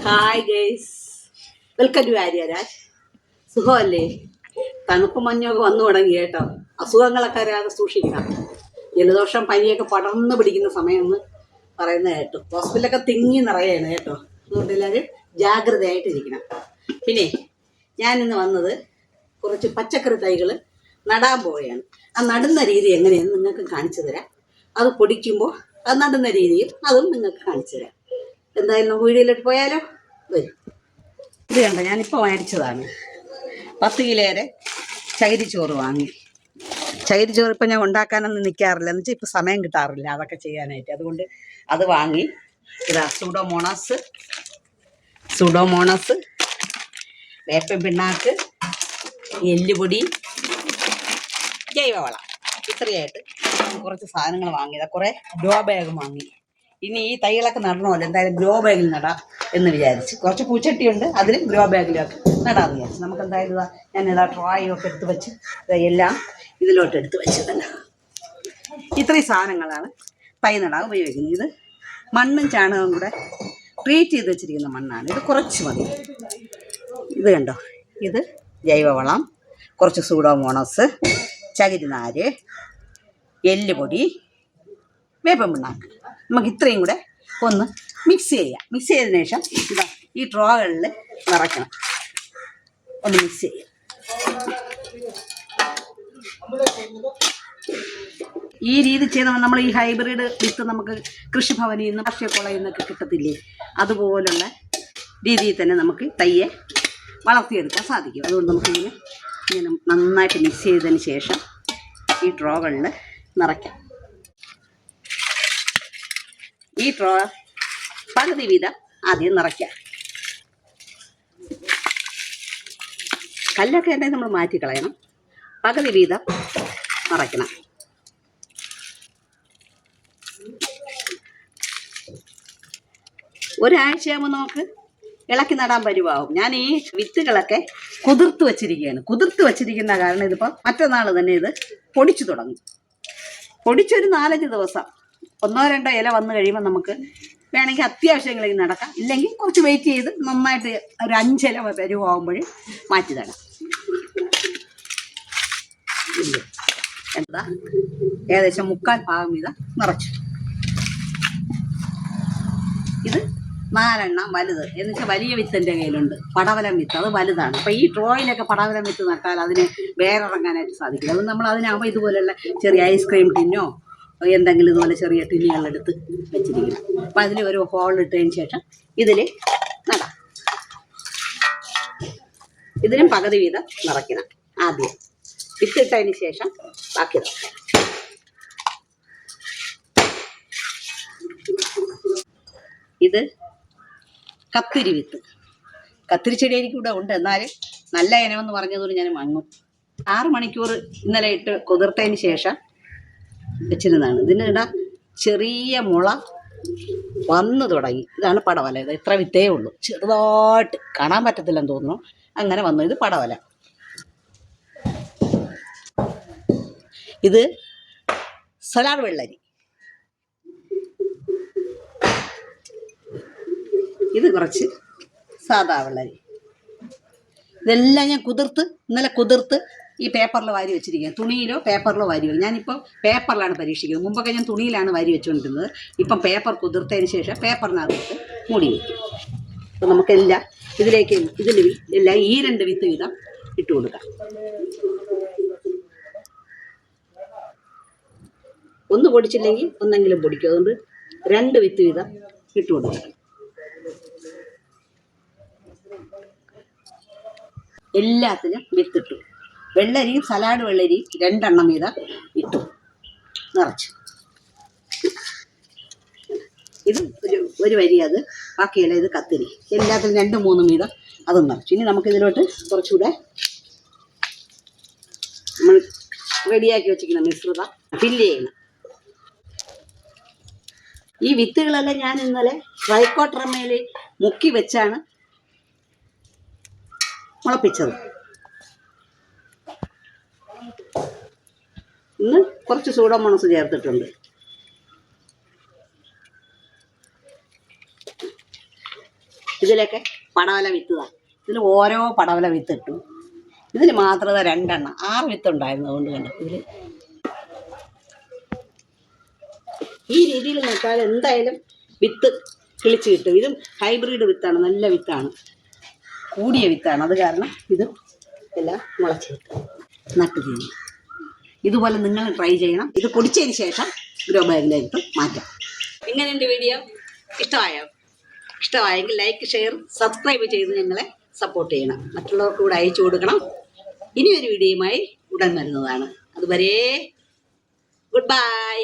Hi guys, welcome to Aryaraj. സുഖമല്ലേ? തണുപ്പ് മഞ്ഞൊക്കെ വന്നു തുടങ്ങി കേട്ടോ. അസുഖങ്ങളൊക്കെ വരാതെ സൂക്ഷിക്കണം. ജലദോഷം പനിയൊക്കെ പടർന്ന് പിടിക്കുന്ന സമയമെന്ന് പറയുന്നത് കേട്ടു. ഹോസ്പിറ്റലൊക്കെ തിങ്ങി നിറയാണ് കേട്ടോ. അതുകൊണ്ട് എല്ലാവരും ജാഗ്രതയായിട്ടിരിക്കണം. പിന്നെ ഞാനിന്ന് വന്നത് കുറച്ച് പച്ചക്കറി തൈകൾ നടാൻ പോവുകയാണ്. ആ നടുന്ന രീതി എങ്ങനെയെന്ന് നിങ്ങൾക്ക് കാണിച്ചു തരാം. അത് പൊടിക്കുമ്പോൾ അത് നടുന്ന രീതിയും അതും നിങ്ങൾക്ക് കാണിച്ചു തരാം. എന്തായാലും നമുക്ക് വീഡിയോയിലോട്ട് പോയാലോ? വരും. ഇത് കണ്ടോ, ഞാനിപ്പോൾ മേടിച്ചതാണ് 10 കിലോയുടെ ചകിരിച്ചോറ് വാങ്ങി. ചകിരിച്ചോറ് ഇപ്പം ഞാൻ ഉണ്ടാക്കാനൊന്നും നിൽക്കാറില്ല, എന്ന് വെച്ചാൽ ഇപ്പം സമയം കിട്ടാറില്ല അതൊക്കെ ചെയ്യാനായിട്ട്. അതുകൊണ്ട് അത് വാങ്ങി. ഇതാ സുഡോമോണസ്, വേപ്പൻ പിണ്ണാക്ക്, എല്ലുപൊടി, ജൈവവളം, ഇത്രയായിട്ട് കുറച്ച് സാധനങ്ങൾ വാങ്ങിയതാണ്. കുറേ ഗ്രോ ബാഗ് വാങ്ങി. ഇനി ഈ തൈകളൊക്കെ നടണമല്ലോ, എന്തായാലും ഗ്രോ ബാഗിൽ നടാം എന്ന് വിചാരിച്ച്. കുറച്ച് പൂച്ചട്ടിയുണ്ട്, അതിലും ഗ്രോ ബാഗിലൊക്കെ നടാമെന്ന് വിചാരിച്ചു. നമുക്ക് എന്തായാലും ഞാനിതാ ട്രോയൊക്കെ എടുത്ത് വെച്ച് എല്ലാം ഇതിലോട്ട് എടുത്ത് വെച്ചിട്ടുണ്ട്. ഇത്രയും സാധനങ്ങളാണ് തൈ നടാൻ ഉപയോഗിക്കുന്നത്. ഇത് മണ്ണും ചാണകവും കൂടെ ട്രീറ്റ് ചെയ്ത് വെച്ചിരിക്കുന്ന മണ്ണാണ്. ഇത് കുറച്ച് മതി. ഇത് കണ്ടോ, ഇത് ജൈവവളം, കുറച്ച് സൂഡോമോണസ്, ചകിരിനാര്, എല്ലുപൊടി, വേപ്പൻ പിണ്ണാക്ക്. നമുക്ക് ഇത്രയും കൂടെ ഒന്ന് മിക്സ് ചെയ്യാം. മിക്സ് ചെയ്തതിന് ശേഷം ഇതാ ഈ ട്രോകളിൽ നിറയ്ക്കണം. ഒന്ന് മിക്സ് ചെയ്യാം. ഈ രീതി ചെയ്താൽ നമ്മൾ ഈ ഹൈബ്രിഡ് വിത്ത് നമുക്ക് കൃഷിഭവനിൽ നിന്ന് ഭക്ഷ്യ കോളേജിൽ നിന്നൊക്കെ കിട്ടത്തില്ലേ, അതുപോലുള്ള രീതിയിൽ തന്നെ നമുക്ക് തയ്യെ വളർത്തിയെടുക്കാൻ സാധിക്കും. അതുകൊണ്ട് നമുക്കിങ്ങനെ നന്നായിട്ട് മിക്സ് ചെയ്തതിന് ശേഷം ഈ ട്രോകളിൽ നിറയ്ക്കാം. ഈ ട്രോ പകുതി വീതം ആദ്യം നിറയ്ക്കാം. കല്ലൊക്കെ ഉണ്ടെങ്കിൽ നമ്മൾ മാറ്റിക്കളയണം. പകുതി വീതം നിറയ്ക്കണം. ഒരാഴ്ചയാകുമ്പോൾ നമുക്ക് ഇളക്കി നടാൻ പരുവാകും. ഞാൻ ഈ വിത്തുകളൊക്കെ കുതിർത്ത് വച്ചിരിക്കുന്ന കാരണം ഇതിപ്പോൾ മറ്റന്നാൾ തന്നെ ഇത് പൊടിച്ചു തുടങ്ങും. പൊടിച്ചൊരു 4-5 ദിവസം 1-2 ഇല വന്നു കഴിയുമ്പോൾ നമുക്ക് വേണമെങ്കിൽ അത്യാവശ്യങ്ങളിൽ നടക്കാം. ഇല്ലെങ്കിൽ കുറച്ച് വെയിറ്റ് ചെയ്ത് നന്നായിട്ട് ഒരു 5 ഇല പരുവാകുമ്പോൾ മാറ്റി തരാം. എന്താ ഏകദേശം 3/4 ഭാഗം വീതം നിറച്ചു. ഇത് 4 എണ്ണം വലുത്, എന്ന് വെച്ചാൽ വലിയ വിത്ത് എൻ്റെ കയ്യിലുണ്ട്, പടവലം വിത്ത്. അത് വലുതാണ്. അപ്പോൾ ഈ ട്രോയിലൊക്കെ പടവലം വിത്ത് നട്ടാൽ അതിന് വേറിറങ്ങാനായിട്ട് സാധിക്കില്ല. അതുകൊണ്ട് നമ്മൾ അതിനാകുമ്പോൾ ഇതുപോലെയുള്ള ചെറിയ ഐസ്ക്രീം ടിന്നോ എന്തെങ്കിലും ഇതുപോലെ ചെറിയ ടിന്നുകളെടുത്ത് വെച്ചിരിക്കണം. അപ്പം അതിൽ ഒരു ഹോൾ ഇട്ടതിന് ശേഷം ഇതിൽ നടാം. ഇതിനും പകുതി വീതം നിറയ്ക്കണം. ആദ്യം വിത്തിട്ടതിന് ശേഷം ബാക്കി നിറയ്ക്കണം. ഇത് കത്തിരി വിത്ത്. കത്തിരി ചെടി എനിക്കിവിടെ ഉണ്ട്, എന്നാലും നല്ല ഇനമെന്ന് പറഞ്ഞതുകൊണ്ട് ഞാൻ വാങ്ങും. 6 മണിക്കൂർ ഇന്നലെ ഇട്ട് കുതിർത്തതിന് ശേഷം വെച്ചിരുന്നതാണ്. ഇതിനിട ചെറിയ മുള വന്നു തുടങ്ങി. ഇതാണ് പടവല. ഇത് ഇത്ര വിത്തേ ഉള്ളൂ, ചെറുതായിട്ട് കാണാൻ പറ്റത്തില്ലെന്ന് തോന്നുന്നു. അങ്ങനെ വന്നു. ഇത് പടവല. ഇത് സലാഡ് വെള്ളരി. ഇത് കുറച്ച് സാദാ വെള്ളരി. ഇതെല്ലാം ഞാൻ ഇന്നലെ കുതിർത്ത് ഈ പേപ്പറിൽ വാരി വെച്ചിരിക്കുകയാണ്. തുണിയിലോ പേപ്പറിലോ വാരി വെക്കും. ഞാനിപ്പോൾ പേപ്പറിലാണ് പരീക്ഷിക്കുന്നത്. മുമ്പൊക്കെ ഞാൻ തുണിയിലാണ് വാരി വെച്ചുകൊണ്ടിരുന്നത്. ഇപ്പം പേപ്പർ കുതിർത്തതിന് ശേഷം പേപ്പറിനകത്ത് മൂടി വയ്ക്കും. അപ്പോൾ നമുക്കെല്ലാം ഇതിൽ എല്ലാം ഈ 2 വിത്ത് വീതം ഇട്ട് കൊടുക്കാം. ഒന്ന് പൊടിച്ചില്ലെങ്കിൽ ഒന്നെങ്കിലും പൊടിക്കും. അതുകൊണ്ട് 2 വിത്ത് വീതം ഇട്ട് കൊടുക്കാം. എല്ലാത്തിനും വിത്തിട്ടു. വെള്ളരിയും സലാഡ് വെള്ളരി 2 എണ്ണം വീതം ഇട്ടു നിറച്ചു. ഇത് ഒരു വരി, അത് ബാക്കിയല്ല. ഇത് കത്തിരി. എല്ലാത്തിനും 2-3 വീതം അതും നിറച്ചു. ഇനി നമുക്കിതിലോട്ട് കുറച്ചുകൂടെ നമ്മൾ റെഡിയാക്കി വെച്ചിരിക്കുന്ന മിശ്രിതം ഫില്ല് ചെയ്യണം. ഈ വിത്തുകളെല്ലാം ഞാൻ ഇന്നലെ ട്രൈക്കോട്രമയിൽ മുക്കി വെച്ചാണ് മുളപ്പിച്ചത്. ഇന്ന് കുറച്ച് സൂഡോമോണസ് ചേർത്തിട്ടുണ്ട്. ഇതിലൊക്കെ പടവല വിത്തുതാണ്. ഇതിൽ ഓരോ പടവല വിത്ത് ഇട്ടു. ഇതിന് മാത്രം 2 എണ്ണം 6 വിത്തുണ്ടായിരുന്നു. അതുകൊണ്ട് കണ്ടു ഇതിൽ ഈ രീതിയിൽ നട്ടാൽ എന്തായാലും വിത്ത് കിളിച്ച് കിട്ടും. ഇതും ഹൈബ്രിഡ് വിത്താണ്, നല്ല വിത്താണ്, കൂടിയ വിത്താണ്. അത് കാരണം ഇത് എല്ലാം മുളച്ച് കിട്ടും. നട്ടു ചെയ്യും. ഇതുപോലെ നിങ്ങൾ ട്രൈ ചെയ്യണം. ഇത് പൊടിച്ചതിന് ശേഷം ഗ്രോ ബാഗിലേക്ക് മാറ്റാം. ഇങ്ങനെയുണ്ട് വീഡിയോ. ഇഷ്ടമായോ? ഇഷ്ടമായെങ്കിൽ ലൈക്ക്, ഷെയർ, സബ്സ്ക്രൈബ് ചെയ്ത് ഞങ്ങളെ സപ്പോർട്ട് ചെയ്യണം. മറ്റുള്ളവർക്ക് കൂടെ അയച്ചു കൊടുക്കണം. ഇനിയൊരു വീഡിയോയുമായി ഉടൻ വരുന്നതാണ്. അതുവരെ ഗുഡ് ബൈ.